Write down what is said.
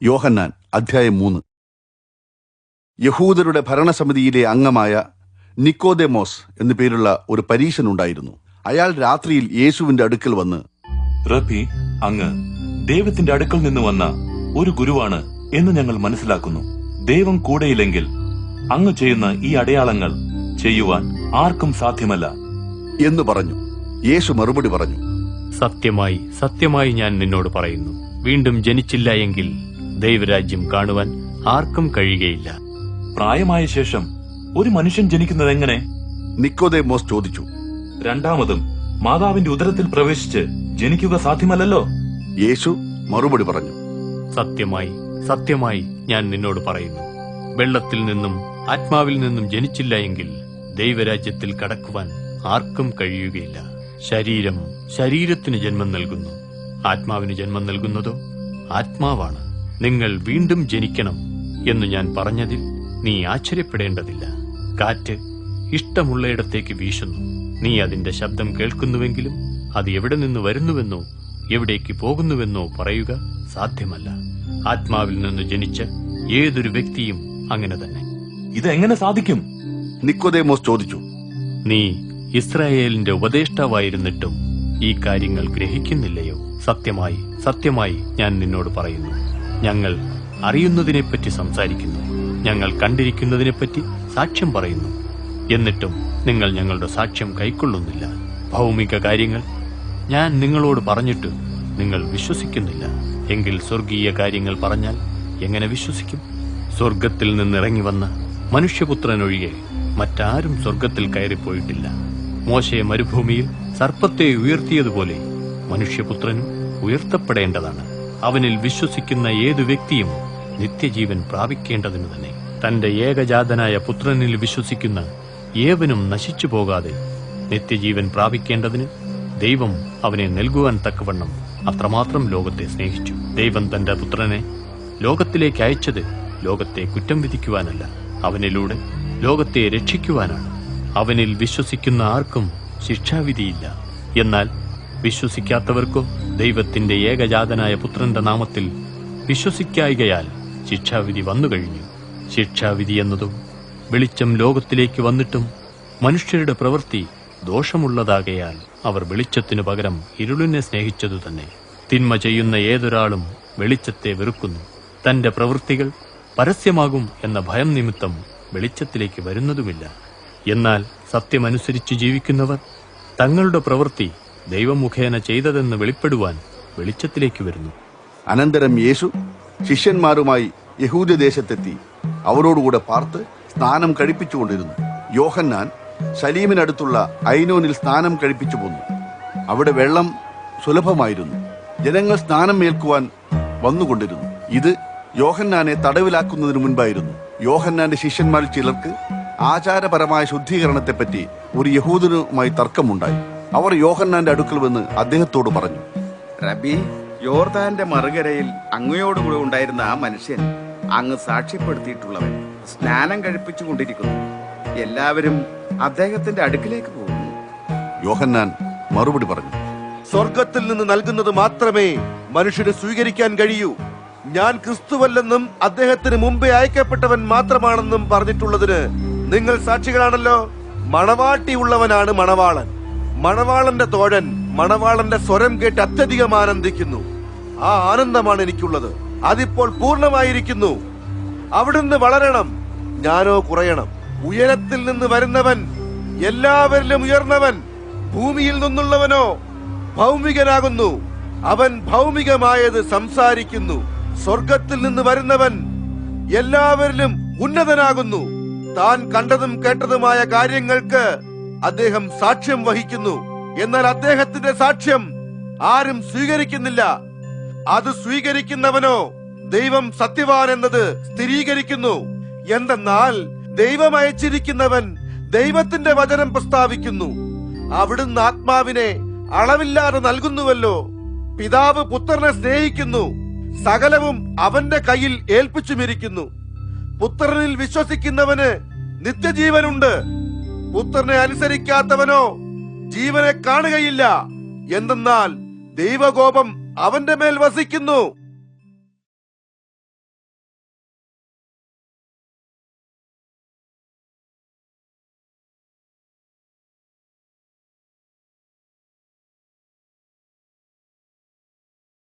യോഹന്നാൻ അധ്യായം 3. യഹൂദരുടെ ഭരണസമിതിയിലെ അംഗമായ നിക്കോദേമോസ് എന്നു പേരുള്ള ഒരു പരീശനുണ്ടായിരുന്നു. അയാൾ രാത്രിയിൽ യേശുവിന്റെ അടുക്കൽ വന്ന്, റബ്ബി, അങ്ങ് ദൈവത്തിന്റെ അടുക്കൽ നിന്ന് വന്ന ഒരു ഗുരുവാണ് എന്ന് ഞങ്ങൾ മനസ്സിലാക്കുന്നു. ദൈവം കൂടെയില്ലെങ്കിൽ അങ്ങ് ചെയ്യുന്ന ഈ അടയാളങ്ങൾ ചെയ്യുവാൻ ആർക്കും സാധ്യമല്ല എന്ന് പറഞ്ഞു. യേശു മറുപടി പറഞ്ഞു, സത്യമായി സത്യമായി ഞാൻ നിന്നോട് പറയുന്നു, വീണ്ടും ജനിച്ചില്ല എങ്കിൽ ദൈവരാജ്യം കാണുവാൻ ആർക്കും കഴിയുകയില്ല. പ്രായമായ ശേഷം ഒരു മനുഷ്യൻ ജനിക്കുന്നത് എങ്ങനെ? നിക്കോദേമോസ് ചോദിച്ചു. രണ്ടാമതും മാതാവിന്റെ ഉദരത്തിൽ പ്രവേശിച്ച് ജനിക്കുക സാധ്യമല്ലല്ലോ. യേശു മറുപടി പറഞ്ഞു, സത്യമായി സത്യമായി ഞാൻ നിന്നോട് പറയുന്നു, വെള്ളത്തിൽ നിന്നും ആത്മാവിൽ നിന്നും ജനിച്ചില്ല എങ്കിൽ ദൈവരാജ്യത്തിൽ കടക്കുവാൻ ആർക്കും കഴിയുകയില്ല. ശരീരം ശരീരത്തിന് ജന്മം നൽകുന്നു, ആത്മാവിന് ജന്മം നൽകുന്നതോ ആത്മാവാണ്. നിങ്ങൾ വീണ്ടും ജനിക്കണം എന്ന് ഞാൻ പറഞ്ഞതിൽ നീ ആശ്ചര്യപ്പെടേണ്ടതില്ല. കാറ്റ് ഇഷ്ടമുള്ളയിടത്തേക്ക് വീശുന്നു, നീ അതിന്റെ ശബ്ദം കേൾക്കുന്നുവെങ്കിലും അത് എവിടെ നിന്ന് വരുന്നുവെന്നോ എവിടേക്ക് പോകുന്നുവെന്നോ പറയുക സാധ്യമല്ല. ആത്മാവിൽ നിന്ന് ജനിച്ച ഏതൊരു വ്യക്തിയും അങ്ങനെ തന്നെ. ഇതെങ്ങനെ സാധിക്കും? നിക്കോദേമോസ് ചോദിച്ചു. നീ ഇസ്രായേലിന്റെ ഉപദേഷ്ടാവായിരുന്നിട്ടും ഈ കാര്യങ്ങൾ ഗ്രഹിക്കുന്നില്ലയോ? സത്യമായി സത്യമായി ഞാൻ നിന്നോട് പറയുന്നു, ഞങ്ങൾ അറിയുന്നതിനെപ്പറ്റി സംസാരിക്കുന്നു, ഞങ്ങൾ കണ്ടിരിക്കുന്നതിനെപ്പറ്റി സാക്ഷ്യം പറയുന്നു, എന്നിട്ടും നിങ്ങൾ ഞങ്ങളുടെ സാക്ഷ്യം കൈക്കൊള്ളുന്നില്ല. ഭൗമിക കാര്യങ്ങൾ ഞാൻ നിങ്ങളോട് പറഞ്ഞിട്ട് നിങ്ങൾ വിശ്വസിക്കുന്നില്ല. എങ്കിൽ സ്വർഗീയ കാര്യങ്ങൾ പറഞ്ഞാൽ എങ്ങനെ വിശ്വസിക്കും? സ്വർഗത്തിൽ നിന്നിറങ്ങി വന്ന മനുഷ്യപുത്രനൊഴികെ മറ്റാരും സ്വർഗത്തിൽ കയറിപ്പോയിട്ടില്ല. മോശെ മരുഭൂമിയിൽ സർപ്പത്തെ ഉയർത്തിയതുപോലെ മനുഷ്യപുത്രനും ഉയർത്തപ്പെടേണ്ടതാണ്. അവനിൽ വിശ്വസിക്കുന്ന ഏതു വ്യക്തിയും നിത്യജീവൻ പ്രാപിക്കേണ്ടതിനു തന്നെ. തന്റെ ഏകജാതനായ പുത്രനിൽ വിശ്വസിക്കുന്ന ഏവനും നശിച്ചു പോകാതെ നിത്യജീവൻ പ്രാപിക്കേണ്ടതിന് ദൈവം അവനെ നൽകുവാൻ തക്കവണ്ണം അത്രമാത്രം ലോകത്തെ സ്നേഹിച്ചു. ദൈവം തന്റെ പുത്രനെ ലോകത്തിലേക്ക് അയച്ചത് ലോകത്തെ കുറ്റം വിധിക്കുവാനല്ല, അവനിലൂടെ ലോകത്തെ രക്ഷിക്കുവാനാണ്. അവനിൽ വിശ്വസിക്കുന്ന ആർക്കും ശിക്ഷാവിധിയില്ല. എന്നാൽ വിശ്വസിക്കാത്തവർക്കോ ദൈവത്തിന്റെ ഏകജാതനായ പുത്രന്റെ നാമത്തിൽ വിശ്വസിക്കായികയാൽ ശിക്ഷാവിധി വന്നുകഴിഞ്ഞു. ശിക്ഷാവിധി എന്നതും വെളിച്ചം ലോകത്തിലേക്ക് വന്നിട്ടും മനുഷ്യരുടെ പ്രവൃത്തി ദോഷമുള്ളതാകയാൽ അവർ വെളിച്ചത്തിനു പകരം ഇരുളിനെ സ്നേഹിച്ചതു തന്നെ. തിന്മ ചെയ്യുന്ന ഏതൊരാളും വെളിച്ചത്തെ വെറുക്കുന്നു, തന്റെ പ്രവൃത്തികൾ പരസ്യമാകും എന്ന ഭയം നിമിത്തം വെളിച്ചത്തിലേക്ക് വരുന്നതുമില്ല. എന്നാൽ സത്യമനുസരിച്ച് ജീവിക്കുന്നവർ തങ്ങളുടെ പ്രവൃത്തി ദൈവമുഖേന ചെയ്തതെന്ന് വെളിപ്പെടുവാൻ വെളിച്ചത്തിലേക്ക് വരുന്നു. അനന്തരം യേശു ശിഷ്യന്മാരുമായി യഹൂദദേശത്തെത്തി അവരോടുകൂടെ പാർത്ത് സ്നാനം കഴിപ്പിച്ചുകൊണ്ടിരുന്നു. യോഹന്നാൻ ശലീമിനടുത്തുള്ള ഐനോനിൽ സ്നാനം കഴിപ്പിച്ചു പോന്നു. അവിടെ വെള്ളം സുലഭമായിരുന്നു. ജനങ്ങൾ സ്നാനം ഏൽക്കുവാൻ വന്നുകൊണ്ടിരുന്നു. ഇത് യോഹന്നാനെ തടവിലാക്കുന്നതിന് മുൻപായിരുന്നു. യോഹന്നാന്റെ ശിഷ്യന്മാരിൽ ചിലർക്ക് ആചാരപരമായ ശുദ്ധീകരണത്തെപ്പറ്റി ഒരു യഹൂദനുമായി തർക്കമുണ്ടായി. അവർ യോഹന്നാന്റെ അടുക്കൽ വന്ന് അദ്ദേഹത്തോട് പറഞ്ഞു, റബി, യോർദാന്റെ മറുകരയിൽ അങ്ങയോടുകൂടെ ഉണ്ടായിരുന്ന ആ മനുഷ്യൻ അങ്ങ് സാക്ഷ്യപ്പെടുത്തിയിട്ടുള്ളവൻ സ്നാനം കഴിപ്പിച്ചുകൊണ്ടിരിക്കുന്നു. എല്ലാവരും അദ്ദേഹത്തിന്റെ അടുക്കിലേക്ക് പോകുന്നു. യോഹന്നാൻ മറുപടി പറഞ്ഞു, സ്വർഗത്തിൽ നിന്ന് നൽകുന്നത് മാത്രമേ മനുഷ്യന് സ്വീകരിക്കാൻ കഴിയൂ. ഞാൻ ക്രിസ്തുവല്ലെന്നും അദ്ദേഹത്തിന് മുമ്പേ അയക്കപ്പെട്ടവൻ മാത്രമാണെന്നും പറഞ്ഞിട്ടുള്ളതിന് നിങ്ങൾ സാക്ഷികളാണല്ലോ. മണവാട്ടിയുള്ളവനാണ് മണവാളൻ. മണവാളന്റെ തോഴൻ മണവാളന്റെ സ്വരം കേട്ട് അത്യധികം ആനന്ദിക്കുന്നു. ആ ആനന്ദമാണ് എനിക്കുള്ളത്. അതിപ്പോൾ പൂർണ്ണമായിരിക്കുന്നു. അവിടുന്ന് വളരണം, ഞാനോ കുറയണം. ഉയരത്തിൽ നിന്ന് വരുന്നവൻ എല്ലാവരിലും ഉയർന്നവൻ, ഭൂമിയിൽ നിന്നുള്ളവനോ ഭൗമികനാകുന്നു. അവൻ ഭൗമികമായത് സംസാരിക്കുന്നു. സ്വർഗത്തിൽ നിന്ന് വരുന്നവൻ എല്ലാവരിലും ഉന്നതനാകുന്നു. താൻ കണ്ടതും കേട്ടതുമായ കാര്യങ്ങൾക്ക് അദ്ദേഹം സാക്ഷ്യം വഹിക്കുന്നു. എന്നാൽ അദ്ദേഹത്തിന്റെ സാക്ഷ്യം ആരും സ്വീകരിക്കുന്നില്ല. അത് സ്വീകരിക്കുന്നവനോ ദൈവം സത്യവാൻ എന്നത് സ്ഥിരീകരിക്കുന്നു. എന്തെന്നാൽ ദൈവം അയച്ചിരിക്കുന്നവൻ ദൈവത്തിന്റെ വചനം പ്രസ്താവിക്കുന്നു. അവിടുന്ന് ആത്മാവിനെ അളവില്ലാതെ നൽകുന്നുവല്ലോ. പിതാവ് പുത്രനെ സ്നേഹിക്കുന്നു, സകലവും അവന്റെ കയ്യിൽ ഏൽപ്പിച്ചുമിരിക്കുന്നു. പുത്രനിൽ വിശ്വസിക്കുന്നവന് നിത്യജീവനുണ്ട്. പുത്രനെ അനുസരിക്കാത്തവനോ ജീവനെ കാണുകയില്ല. എന്തെന്നാൽ ദൈവകോപം അവന്റെ മേൽ വസിക്കുന്നു.